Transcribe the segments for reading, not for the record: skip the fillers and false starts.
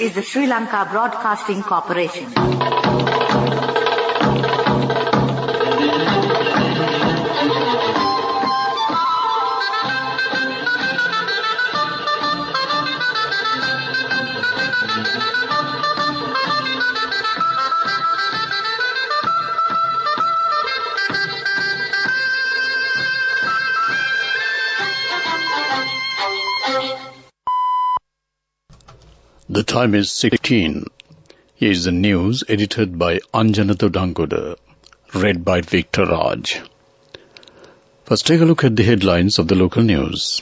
is the Sri Lanka Broadcasting Corporation. The time is 16. Here is the news edited by Anjanatha Dangoda, read by Victor Raj. First, take a look at the headlines of the local news.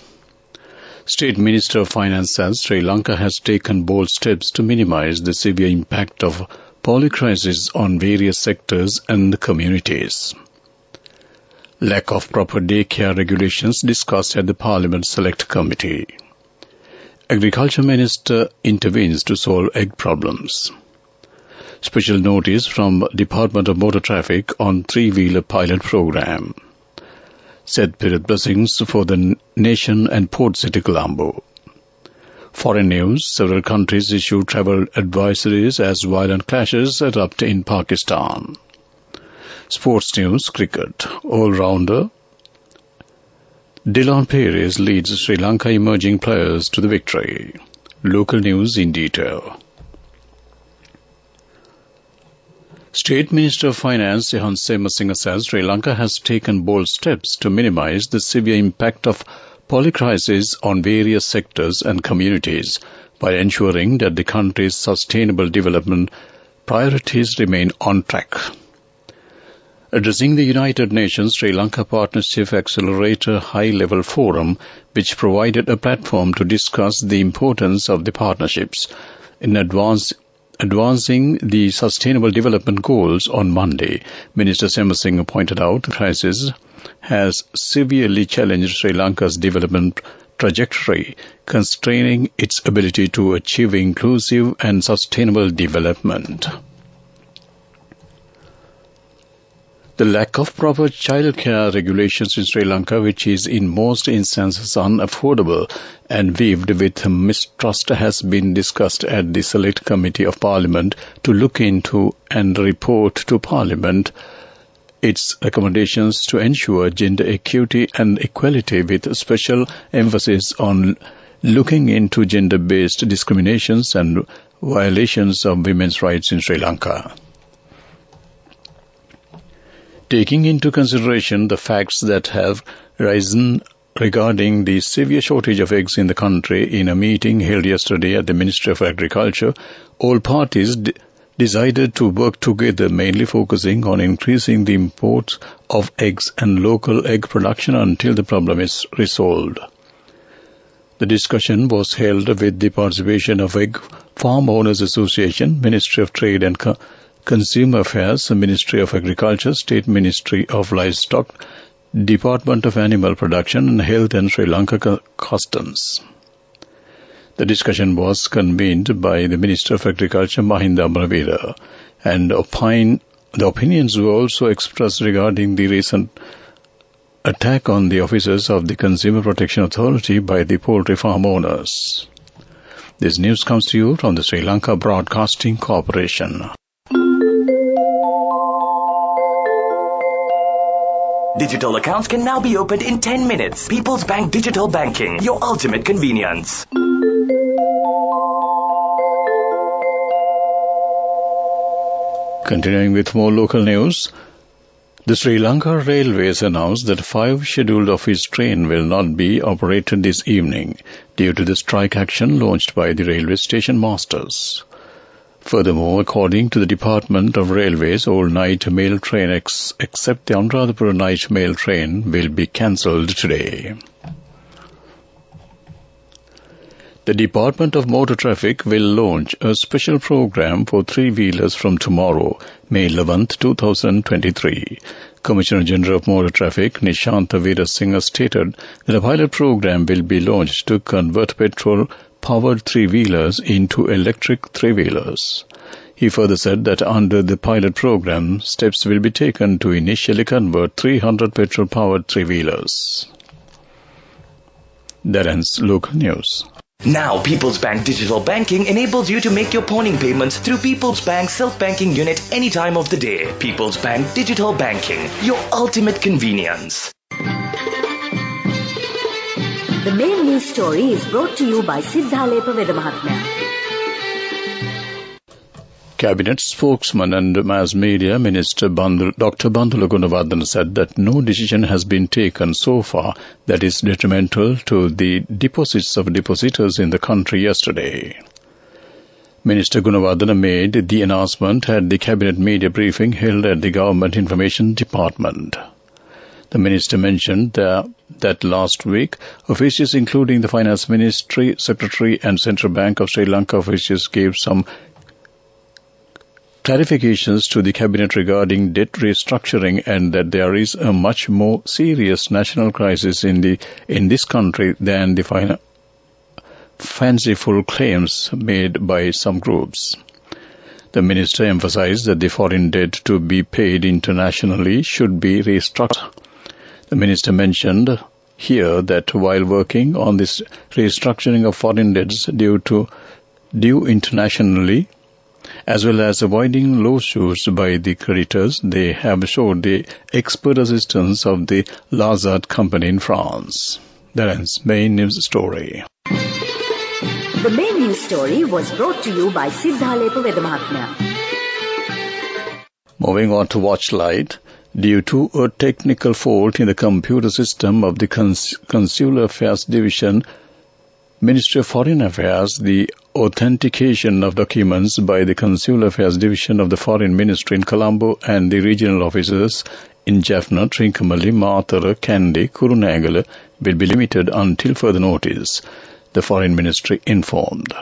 State Minister of Finance says Sri Lanka has taken bold steps to minimize the severe impact of polycrisis on various sectors and communities. Lack of proper daycare regulations discussed at the Parliament Select Committee. Agriculture Minister intervenes to solve egg problems. Special notice from Department of Motor Traffic on three-wheeler pilot program. Set period blessings for the nation and Port City Colombo. Foreign news, several countries issue travel advisories as violent clashes erupt in Pakistan. Sports news, cricket, all-rounder Dillon Perez leads Sri Lanka emerging players to the victory. Local news in detail. State Minister of Finance Sehan Semasinga says Sri Lanka has taken bold steps to minimize the severe impact of polycrisis on various sectors and communities by ensuring that the country's sustainable development priorities remain on track. Addressing the United Nations Sri Lanka Partnership Accelerator High-Level Forum, which provided a platform to discuss the importance of the partnerships in advancing the Sustainable Development Goals on Monday, Minister Semasinga pointed out the crisis has severely challenged Sri Lanka's development trajectory, constraining its ability to achieve inclusive and sustainable development. The lack of proper childcare regulations in Sri Lanka, which is in most instances unaffordable and weaved with mistrust, has been discussed at the Select Committee of Parliament to look into and report to Parliament its recommendations to ensure gender equity and equality, with special emphasis on looking into gender-based discriminations and violations of women's rights in Sri Lanka. Taking into consideration the facts that have risen regarding the severe shortage of eggs in the country, in a meeting held yesterday at the Ministry of Agriculture, all parties decided to work together, mainly focusing on increasing the imports of eggs and local egg production until the problem is resolved. The discussion was held with the participation of Egg Farm Owners Association, Ministry of Trade and Consumer Affairs, Ministry of Agriculture, State Ministry of Livestock, Department of Animal Production and Health and Sri Lanka Customs. The discussion was convened by the Minister of Agriculture, Mahinda Amravira, and the opinions were also expressed regarding the recent attack on the officers of the Consumer Protection Authority by the poultry farm owners. This news comes to you from the Sri Lanka Broadcasting Corporation. Digital accounts can now be opened in 10 minutes. People's Bank Digital Banking, your ultimate convenience. Continuing with more local news, the Sri Lanka Railways announced that 5 scheduled office trains will not be operated this evening due to the strike action launched by the railway station masters. Furthermore, according to the Department of Railways, all night mail train except the Anuradhapura night mail train will be cancelled today. The Department of Motor Traffic will launch a special program for three-wheelers from tomorrow, May 11th, 2023. Commissioner General of Motor Traffic, Nishanta Veerasinghe, stated that a pilot program will be launched to convert petrol-powered three-wheelers into electric three-wheelers. He further said that under the pilot program, steps will be taken to initially convert 300 petrol-powered three-wheelers. That ends local news. Now, People's Bank Digital Banking enables you to make your pawning payments through People's Bank Self-Banking Unit any time of the day. People's Bank Digital Banking, your ultimate convenience. The main news story is brought to you by Siddhalepa Vedamahatmya. Cabinet spokesman and mass media minister Dr. Bandula Gunawardena said that no decision has been taken so far that is detrimental to the deposits of depositors in the country yesterday. Minister Gunawardena made the announcement at the cabinet media briefing held at the Government Information Department. The minister mentioned that last week, officials including the Finance Ministry, Secretary and Central Bank of Sri Lanka officials gave some clarifications to the cabinet regarding debt restructuring and that there is a much more serious national crisis in this country than the fanciful claims made by some groups. The minister emphasized that the foreign debt to be paid internationally should be restructured. The minister mentioned here that while working on this restructuring of foreign debts due internationally, as well as avoiding lawsuits by the creditors, they have showed the expert assistance of the Lazard company in France. That ends main news story. The main news story was brought to you by Siddhalepa Vedamahatmya. Moving on to Watchlight. Due to a technical fault in the computer system of the Consular Affairs Division, Ministry of Foreign Affairs, the authentication of documents by the Consular Affairs Division of the Foreign Ministry in Colombo and the regional offices in Jaffna, Trincomalee, Mathura, Kandy, Kurunegala will be limited until further notice, the Foreign Ministry informed.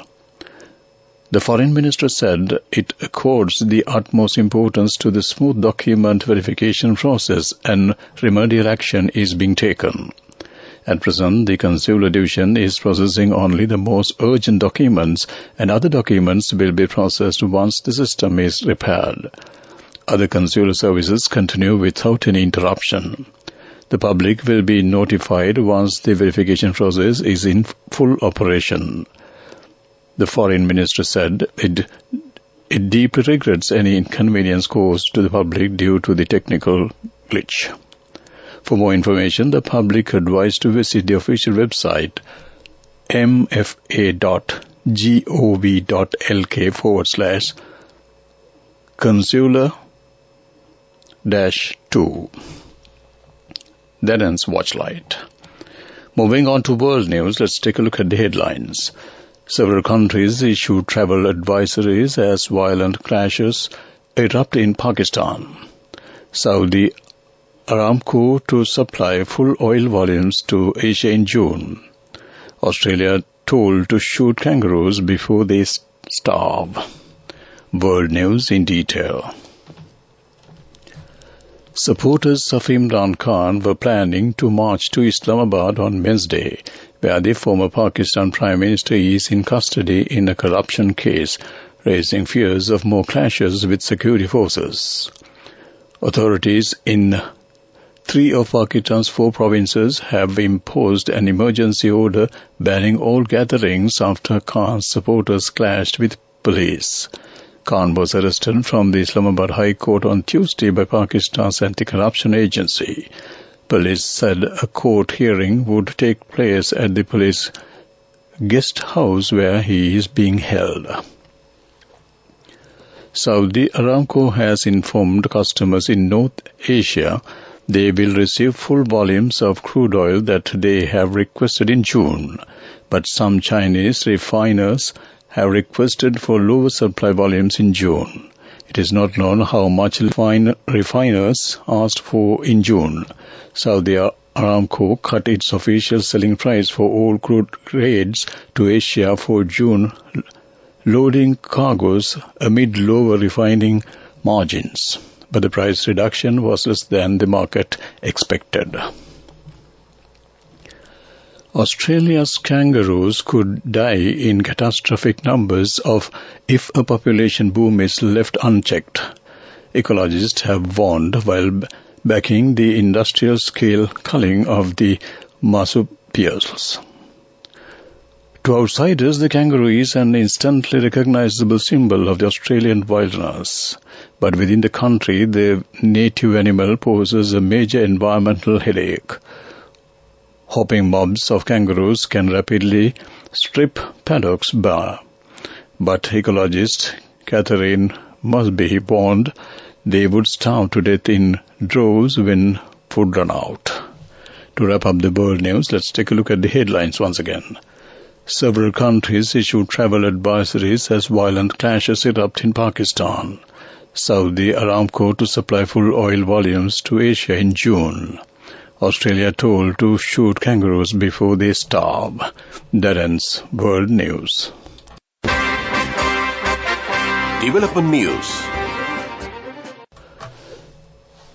The Foreign Minister said it accords the utmost importance to the smooth document verification process and remedial action is being taken. At present, the Consular Division is processing only the most urgent documents and other documents will be processed once the system is repaired. Other consular services continue without any interruption. The public will be notified once the verification process is in full operation. The Foreign Minister said it deeply regrets any inconvenience caused to the public due to the technical glitch. For more information, the public advised to visit the official website mfa.gov.lk/consular-2. That ends Watchlight. Moving on to world news, let's take a look at the headlines. Several countries issued travel advisories as violent clashes erupt in Pakistan. Saudi Aramco to supply full oil volumes to Asia in June. Australia told to shoot kangaroos before they starve. World news in detail. Supporters of Imran Khan were planning to march to Islamabad on Wednesday, where the former Pakistan Prime Minister is in custody in a corruption case, raising fears of more clashes with security forces. Authorities in 3 of Pakistan's 4 provinces have imposed an emergency order banning all gatherings after Khan's supporters clashed with police. Khan was arrested from the Islamabad High Court on Tuesday by Pakistan's anti-corruption agency. Police said a court hearing would take place at the police guest house where he is being held. Saudi Aramco has informed customers in North Asia they will receive full volumes of crude oil that they have requested in June, but some Chinese refiners have requested for lower supply volumes in June. It is not known how much refiners asked for in June. Saudi Aramco cut its official selling price for all crude grades to Asia for June, loading cargoes amid lower refining margins. But the price reduction was less than the market expected. Australia's kangaroos could die in catastrophic numbers if a population boom is left unchecked. Ecologists have warned while backing the industrial-scale culling of the marsupials. To outsiders, the kangaroo is an instantly recognizable symbol of the Australian wilderness. But within the country, the native animal poses a major environmental headache. Hopping mobs of kangaroos can rapidly strip paddocks bare. But ecologist Catherine must be warned they would starve to death in droves when food run out. To wrap up the world news, let's take a look at the headlines once again. Several countries issued travel advisories as violent clashes erupt in Pakistan. Saudi Aramco to supply full oil volumes to Asia in June. Australia told to shoot kangaroos before they starve. That ends world news. Development news.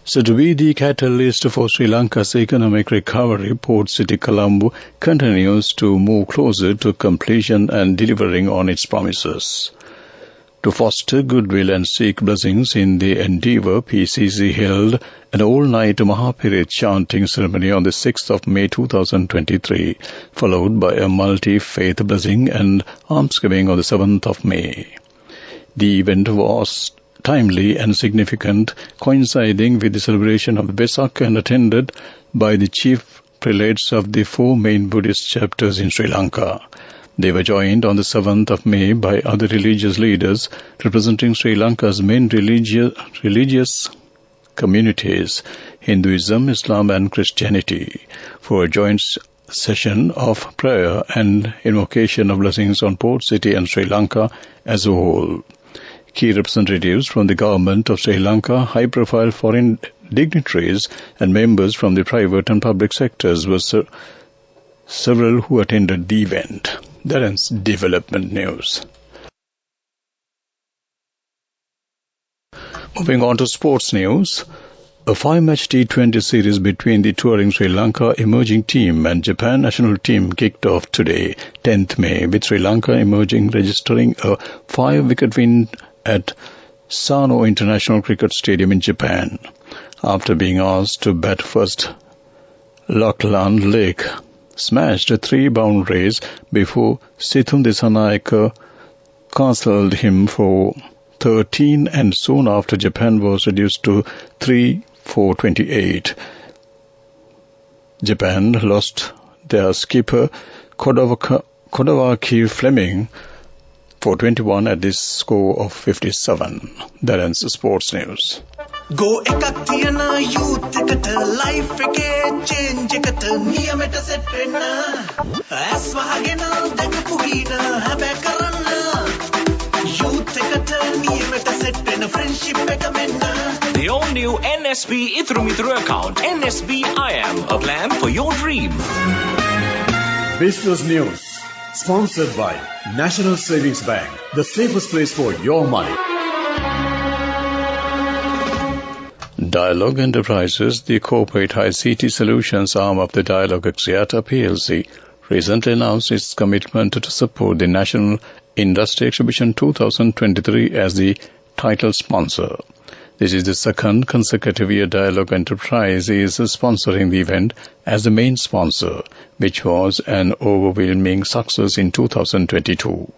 So to be the catalyst for Sri Lanka's economic recovery, Port City Colombo continues to move closer to completion and delivering on its promises. To foster goodwill and seek blessings in the endeavour, PCC held an all-night Mahapirit chanting ceremony on the 6th of May 2023, followed by a multi-faith blessing and almsgiving on the 7th of May. The event was timely and significant, coinciding with the celebration of the Vesak and attended by the chief prelates of the 4 main Buddhist chapters in Sri Lanka. They were joined on the 7th of May by other religious leaders representing Sri Lanka's main religious communities, Hinduism, Islam and Christianity, for a joint session of prayer and invocation of blessings on Port City and Sri Lanka as a whole. Key representatives from the government of Sri Lanka, high-profile foreign dignitaries and members from the private and public sectors were several who attended the event. That ends development news. Moving on to sports news. A 5-match T20 series between the touring Sri Lanka emerging team and Japan national team kicked off today, 10th May, with Sri Lanka emerging registering a 5-wicket win at Sano International Cricket Stadium in Japan. After being asked to bat first, Lachlan Lake smashed 3 boundaries before Sithum Dissanayake castled him for 13, and soon after Japan was reduced to 3 for 28. Japan lost their skipper Kodawaki Fleming for 21 at this score of 57. That ends the sports news. Go ekak tiyana youth eකට life එකේ change එකට නියමෙට set වෙන්න ඇස් වහගෙන දැකපු ගීන හැබැයි කරන්න youth එකට නියමෙට set වෙන friendship එක මෙන්න. The all-new NSB Ithru account, NSB IM, a plan for your dream. Business news. Sponsored by National Savings Bank, the safest place for your money. Dialogue Enterprises, the corporate ICT solutions arm of the Dialogue Axiata PLC, recently announced its commitment to support the National Industry Exhibition 2023 as the title sponsor. This is the second consecutive year Dialogue Enterprise is sponsoring the event as the main sponsor, which was an overwhelming success in 2022.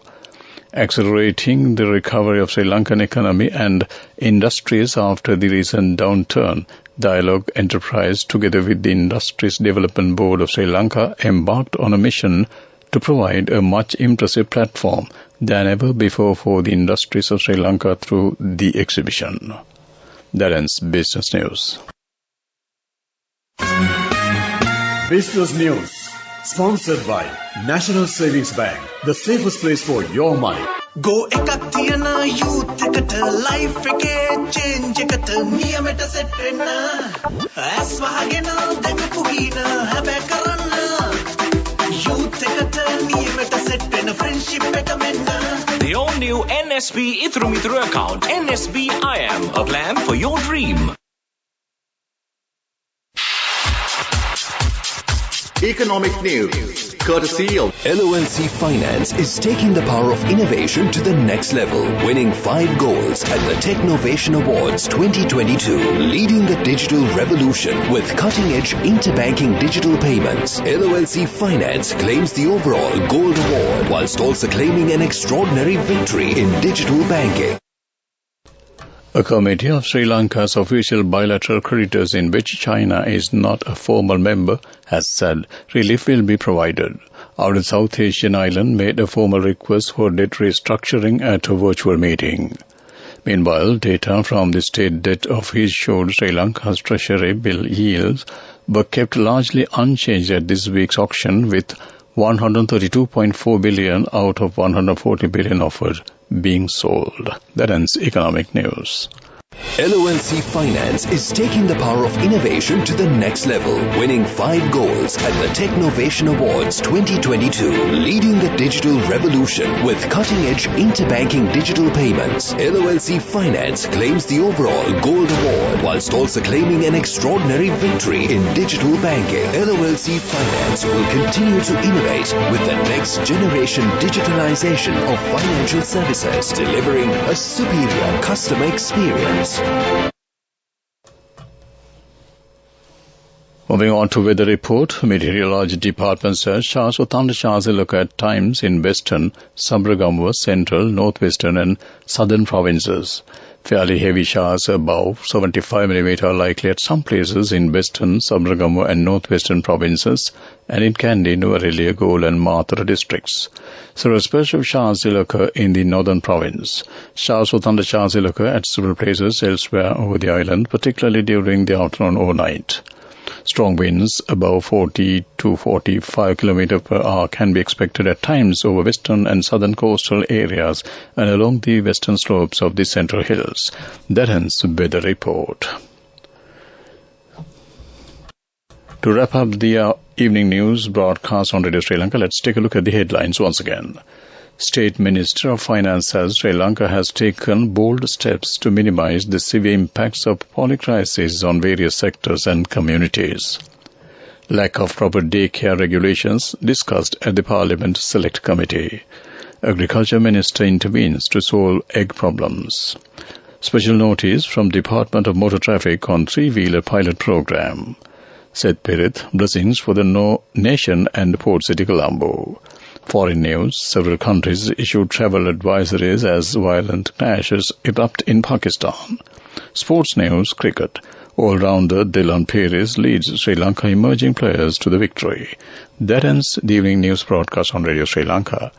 Accelerating the recovery of Sri Lankan economy and industries after the recent downturn, Dialogue Enterprise, together with the Industries Development Board of Sri Lanka, embarked on a mission to provide a much impressive platform than ever before for the industries of Sri Lanka through the exhibition. That ends business news. Business news. Sponsored by National Savings Bank, the safest place for your money. Go ekak tiyana youth eකට life එකේ change එකට නියමෙට set වෙන්න ඇස් වහගෙන දැකපු ගීන හැබැයි කරන්න youth එකට නියමෙට set වෙන friendship එක මෙන්න. The all-new NSB Ithru account, NSB IM, a plan for your dream. Economic News, courtesy of LOLC Finance is taking the power of innovation to the next level, winning 5 golds at the Technovation Awards 2022, leading the digital revolution with cutting-edge interbanking digital payments. LOLC Finance claims the overall gold award whilst also claiming an extraordinary victory in digital banking. A committee of Sri Lanka's official bilateral creditors, in which China is not a formal member, has said relief will be provided. Our South Asian island made a formal request for debt restructuring at a virtual meeting. Meanwhile, data from the state debt office showed Sri Lanka's treasury bill yields were kept largely unchanged at this week's auction, with 132.4 billion out of 140 billion offered being sold. That ends Economic News. LOLC Finance is taking the power of innovation to the next level, winning 5 golds at the Technovation Awards 2022, leading the digital revolution with cutting-edge interbanking digital payments. LOLC Finance claims the overall gold award whilst also claiming an extraordinary victory in digital banking. LOLC Finance will continue to innovate with the next generation digitalization of financial services, delivering a superior customer experience. Moving on to weather report, Meteorology Department says showers or thunder showers will occur at times in western, Sabragamwa, central, northwestern and southern provinces. Fairly heavy showers above 75 mm are likely at some places in western, Sabragamwa and northwestern provinces and in Kandy, Nuwara Eliya, Galle and Mathura districts. Several spells of showers will occur in the northern province. Showers or thunder showers will occur at several places elsewhere over the island, particularly during the afternoon or night. Strong winds above 40 to 45 km per hour can be expected at times over western and southern coastal areas and along the western slopes of the central hills. That ends the weather report. To wrap up the evening news broadcast on Radio Sri Lanka, let's take a look at the headlines once again. State Minister of Finance says Sri Lanka has taken bold steps to minimize the severe impacts of polycrisis on various sectors and communities. Lack of proper daycare regulations discussed at the Parliament Select Committee. Agriculture Minister intervenes to solve egg problems. Special notice from Department of Motor Traffic on 3-wheeler pilot program. Seth Pirit, blessings for the nation and Port City Colombo. Foreign news, several countries issued travel advisories as violent clashes erupt in Pakistan. Sports news, cricket. All-rounder Dylan Perez leads Sri Lanka emerging players to the victory. That ends the evening news broadcast on Radio Sri Lanka.